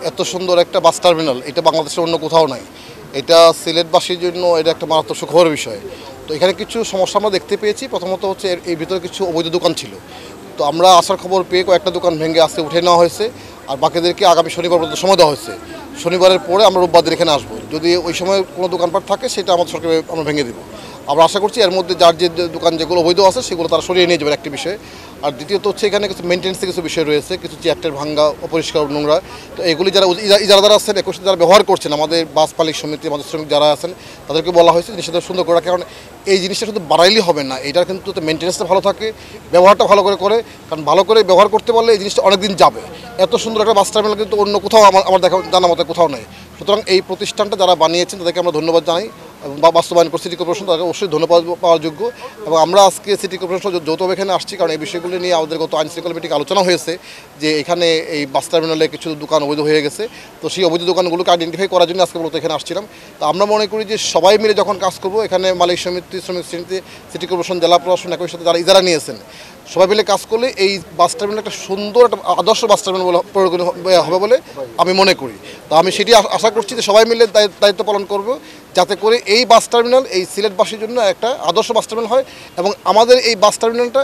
এত সুন্দর একটা বাস টার্মিনাল এটা বাংলাদেশের অন্য কোথাও নাই। এটা সিলেটবাসীর জন্য এটা একটা মারাত্মক সুখবরের বিষয়। তো এখানে কিছু সমস্যা আমরা দেখতে পেয়েছি। প্রথমত হচ্ছে এর ভিতরে কিছু অবৈধ দোকান ছিল। তো আমরা আসার খবর পেয়ে কয়েকটা দোকান ভেঙে আজকে উঠে নেওয়া হয়েছে, আর বাকিদেরকে আগামী শনিবার পর্যন্ত সময় দেওয়া হয়েছে। শনিবারের পরে আমরা রোববার দিন এখানে আসবো। যদি ওই সময় কোনো দোকানপাট থাকে সেটা আমাদের সরকার আমরা ভেঙে দেবো। আমরা আশা করছি এর মধ্যে যার যে দোকান যেগুলো অবৈধ আছে সেগুলো তারা সরিয়ে নিয়ে যাবে একটি বিষয়। আর দ্বিতীয়ত হচ্ছে এখানে কিছু মেনটেন্সের কিছু বিষয় রয়েছে, কিছু চেয়ারটের ভাঙ্গা, অপরিষ্কার, নোংরা। তো এগুলি যারা ইজারাদার আছেন, একই সাথে যারা ব্যবহার করছেন, আমাদের বাস মালিক সমিতি, আমাদের শ্রমিক যারা আছেন, তাদেরকে বলা হয়েছে জিনিসটা সুন্দর করে। কারণ এই জিনিসটা শুধু বাড়াইলেই হবে না, এটার কিন্তু মেনটেন্সটা ভালো থাকে, ব্যবহারটা ভালো করে করে। কারণ ভালো করে ব্যবহার করতে পারলে এই জিনিসটা অনেক দিন যাবে। এত সুন্দর একটা বাস টার্মিনাল কিন্তু অন্য কোথাও আমার দেখা জানা মতো কোথাও নেই। সুতরাং এই প্রতিষ্ঠানটা যারা বানিয়েছেন তাদেরকে আমরা ধন্যবাদ জানাই, এবং বাস্তবায়ন করে সিটি কর্পোরেশন তাদেরকে অবশ্যই ধন্যবাদ পাওয়ার যোগ্য। এবং আমরা আজকে সিটি কর্পোরেশন যৌথভাবে এখানে আসছি, কারণ এই বিষয়গুলো নিয়ে আমাদের গত আইন শৃঙ্খলা মিটিং আলোচনা হয়েছে যে এখানে এই বাস টার্মিনালে কিছু দোকান অবৈধ হয়ে গেছে। তো সেই অবৈধ দোকানগুলোকে আইডেন্টিফাই করার জন্য আজকে মূলত এখানে আসছিলাম। তো আমরা মনে করি যে সবাই মিলে যখন কাজ করবো, এখানে মালিক সমিতি, শ্রমিক সমিতি, সিটি কর্পোরেশন, জেলা প্রশাসন, একই সাথে যারা ইজারা নিয়েছেন, সবাই মিলে কাজ করলে এই বাস টার্মিনাল একটা সুন্দর একটা আদর্শ বাস টার্মিনাল হবে বলে আমি মনে করি। তো আমি সেটি আশা করছি যে সবাই মিলে দায়িত্ব পালন করব, যাতে করে এই বাস টার্মিনাল এই সিলেটবাসীর জন্য একটা আদর্শ বাস টার্মিনাল হয়, এবং আমাদের এই বাস টার্মিনালটা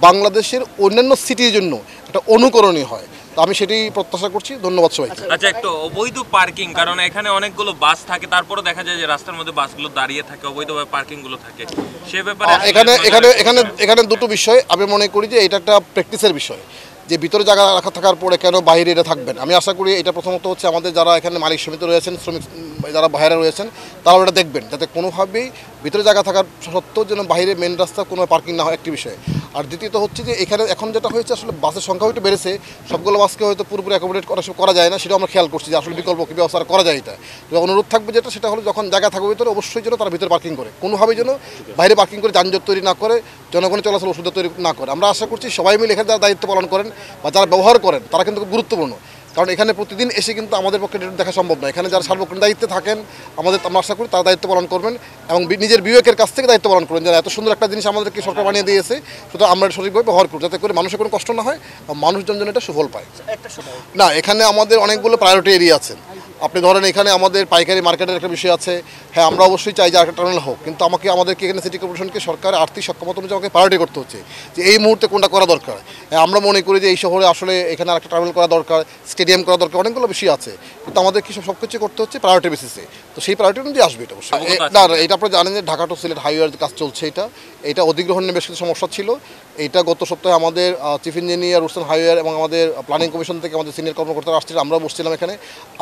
বাংলাদেশের অন্যান্য সিটির জন্য একটা অনুকরণীয় হয়। তো আমি সেটি প্রত্যাশা করছি। ধন্যবাদ সবাইকে। আচ্ছা, একটা অবৈধ পার্কিং, কারণ এখানে অনেকগুলো বাস থাকে, তারপরে দেখা যায় যে রাস্তার মধ্যে বাসগুলো দাঁড়িয়ে থাকে, অবৈধভাবে পার্কিংগুলো থাকে, সে ব্যাপারে এখানে দুটো বিষয় আমি মনে করি যে এটা একটা প্র্যাকটিসের বিষয়, যে ভিতরে জায়গা রাখা থাকার পরে কেন বাইরে এটা থাকবেন। আমি আশা করি এটা প্রথমত হচ্ছে আমাদের যারা এখানে মালিক সমিতি রয়েছেন, শ্রমিক যারা বাইরে রয়েছেন, তারা এটা দেখবেন যাতে কোনোভাবেই ভিতরে জায়গা থাকার সত্ত্বেও যেন বাইরে মেন রাস্তা কোনো পার্কিং না হয়, একটি বিষয়। আর দ্বিতীয়ত হচ্ছে যে এখানে এখন যেটা হয়েছে, আসলে বাসের সংখ্যাও একটু বেড়েছে, সবগুলো বাসকে হয়তো পুরোপুরি অ্যাকোমোডেট করা যায় না, সেটাও আমরা খেয়াল করছি যে আসলে বিকল্প কী ব্যবস্থা করা যায়। এটা তো অনুরোধ থাকবে যেটা, সেটা হলো যখন জায়গা থাকবে ভিতরে, অবশ্যই যেন তারা ভিতরে পার্কিং করে, কোনোভাবেই যেন বাইরে পার্কিং করে যানজট তৈরি না করে, জনগণের চলাচল অসুবিধা তৈরি না করে। আমরা আশা করছি সবাই মিলে এখানে যারা দায়িত্ব পালন করেন বা যারা ব্যবহার করেন, তারা কিন্তু খুব গুরুত্বপূর্ণ। কারণ এখানে প্রতিদিন এসে কিন্তু আমাদের পক্ষে দেখা সম্ভব নয়। এখানে যারা সার্বক্ষণিক দায়িত্বে থাকেন, আমরা আশা করি তারা দায়িত্ব পালন করবেন এবং নিজের বিবেকের কাছ থেকে দায়িত্ব পালন করবেন, যারা এত সুন্দর একটা জিনিস আমাদেরকে সরকার বানিয়ে দিয়েছে, সুতরাং আমরা সঠিকভাবে ব্যবহার করি, যাতে করে মানুষের কোনো কষ্ট না হয়, মানুষজন যেন এটা সুফল পায়। না, এখানে আমাদের অনেকগুলো প্রায়োরিটি এরিয়া আছে। আপনি ধরেন এখানে আমাদের পাইকারি মার্কেটের একটা বিষয় আছে। হ্যাঁ, আমরা অবশ্যই চাই যে একটা টার্মিনাল হোক, কিন্তু আমাদেরকে এখানে সিটি কর্পোরেশনকে সরকার আর্থিক সক্ষমতা অনুযায়ী আমাকে প্রায়োরিটি করতে হচ্ছে যে এই মুহূর্তে কোনটা করা দরকার। হ্যাঁ, আমরা মনে করি যে এই শহরে আসলে এখানে আরেকটা টার্মিনাল করা দরকার, স্টেডিয়াম করা দরকার, অনেকগুলো বিষয় আছে, কিন্তু আমাদের কি সব কিছু করতে হচ্ছে প্রায়োরিটি বেসিসে। তো সেই প্রায়োরিটি অনুযায়ী আসবে এটা অবশ্যই। না, এটা আপনারা জানেন যে ঢাকা টু সিলেট হাইওয়ের কাজ চলছে। এটা অধিগ্রহণ নিয়ে বেশ কিছু সমস্যা ছিল। এটা গত সপ্তাহে আমাদের চিফ ইঞ্জিনিয়ার, রুস্টান হাইওয়ে এবং আমাদের প্ল্যানিং কমিশন থেকে আমাদের সিনিয়র কর্মকর্তারা আসছিল, আমরা বসছিলাম এখানে।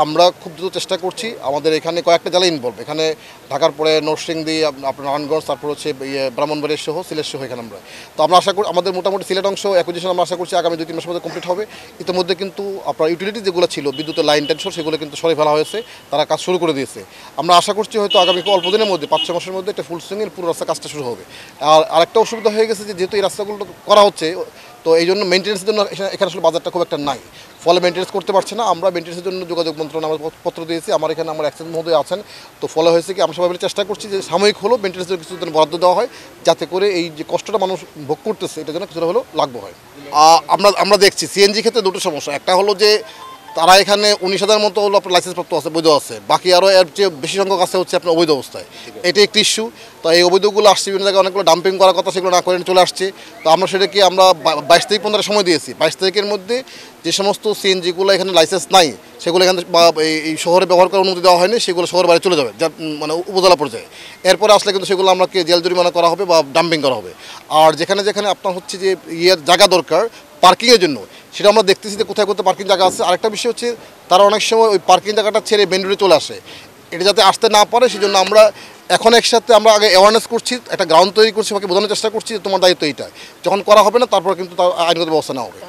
আমরা খুব দ্রুত চেষ্টা করছি। আমাদের এখানে কয়েকটা জেলা ইনভলভ, এখানে ঢাকার পরে নরসিংদী, আপনার নারায়ণগঞ্জ, তারপর হচ্ছে ব্রাহ্মণবাড়িয়া সহ সিলেট সহ এখানে আমরা। তো আমরা আশা করি আমাদের মোটামুটি সিলেট অংশ অ্যাকুইজিশন আমরা আশা করছি আগামী 2-3 মাসের মধ্যে কমপ্লিট হবে। ইতিমধ্যে কিন্তু আপনার ইউটিলিটি যেগুলো ছিল, বিদ্যুতের লাইন টেনশন, সেগুলো কিন্তু সরে ফেলা হয়েছে, তারা কাজ শুরু করে দিয়েছে। আমরা আশা করছি হয়তো আগামী অল্প দিনের মধ্যে 5-6 মাসের মধ্যে একটা ফুল সুইংয়ের পুরো রাস্তা কাজটা শুরু হবে। আর আরেকটা অসুবিধা হয়ে গেছে যে যেহেতু এই রাস্তাগুলো করা হচ্ছে, তো এই জন্য মেনটেন্সের জন্য এখানে আসলে বাজারটা খুব একটা নাই, ফলে মেনটেন্স করতে পারছে না। আমরা মেনটেন্সের জন্য যোগাযোগ মন্ত্রণালয়ে আমরা পত্র দিয়েছি, আমার এখানে আমার অ্যাক্সেস মহোদয় আছেন। তো ফলে হয়েছে কি, আমরা সবাই মিলে চেষ্টা করছি যে সাময়িক হলো মেনটেন্সের জন্য কিছুদিন বরাদ্দ দেওয়া হয়, যাতে করে এই যে কষ্টটা মানুষ ভোগ করতেছে এটা যেন কিছুটা হলেও লাগবে হয়। আমরা দেখছি সিএনজি ক্ষেত্রে দুটো সমস্যা। একটা হলো যে তারা এখানে 19,000 মতো হলো আপনার লাইসেন্সপ্রাপ্ত আছে, বৈধ আছে, বাকি আরও এর চেয়ে বেশি সংখ্যক আছে হচ্ছে আপনার অবৈধ অবস্থায়। এটা একটি ইস্যু। তো এই অবৈধগুলো আসছে বিভিন্ন জায়গায়, অনেকগুলো ডাম্পিং করার কথা, সেগুলো না করে চলে আসছে। তো আমরা সেটাকে 22 থেকে 15 সময় দিয়েছি। 22 তারিখের মধ্যে যে সমস্ত সিএনজিগুলো এখানে লাইসেন্স নাই, সেগুলো এখানে এই শহরে ব্যবহার করার অনুমতি দেওয়া হয়নি, সেগুলো শহরের বাইরে চলে যাবে, যা মানে উপজেলা পর্যায়ে। এরপরে আসলে কিন্তু সেগুলো আমাকে জেল জরিমানা করা হবে বা ডাম্পিং করা হবে। আর যেখানে আপনার হচ্ছে যে জায়গা দরকার পার্কিংয়ের জন্য, সেটা আমরা দেখতেছি যে কোথায় কোথায় পার্কিং জায়গা আছে। আরেকটা বিষয় হচ্ছে তারা অনেক সময় ওই পার্কিং জায়গাটা ছেড়ে মেন রোডে চলে আসে, এটা যাতে আসতে না পারে সেজন্য আমরা এখন একসাথে আমরা আগে অ্যাওয়ারনেস করছি, একটা গ্রাউন্ড তৈরি করছি, ওকে বোঝানোর চেষ্টা করছি যে তোমার দায়িত্ব এইটা, যখন করা হবে না তারপর কিন্তু তার আইনগত ব্যবস্থা নেওয়া হবে।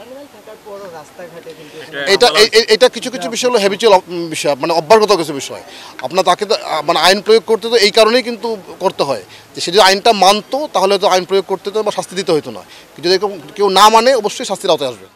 এটা কিছু কিছু বিষয় হলো হ্যাবিচুয়াল বিষয়, মানে অভ্যাসগত কিছু বিষয়। আপনার তাকে মানে আইন প্রয়োগ করতে তো এই কারণেই কিন্তু করতে হয় যে সে যদি আইনটা মানতো তাহলে তো আইন প্রয়োগ করতে তো বা শাস্তি দিতে হতো না। কিন্তু যদি কেউ না মানে অবশ্যই শাস্তির আওতায় আসবে।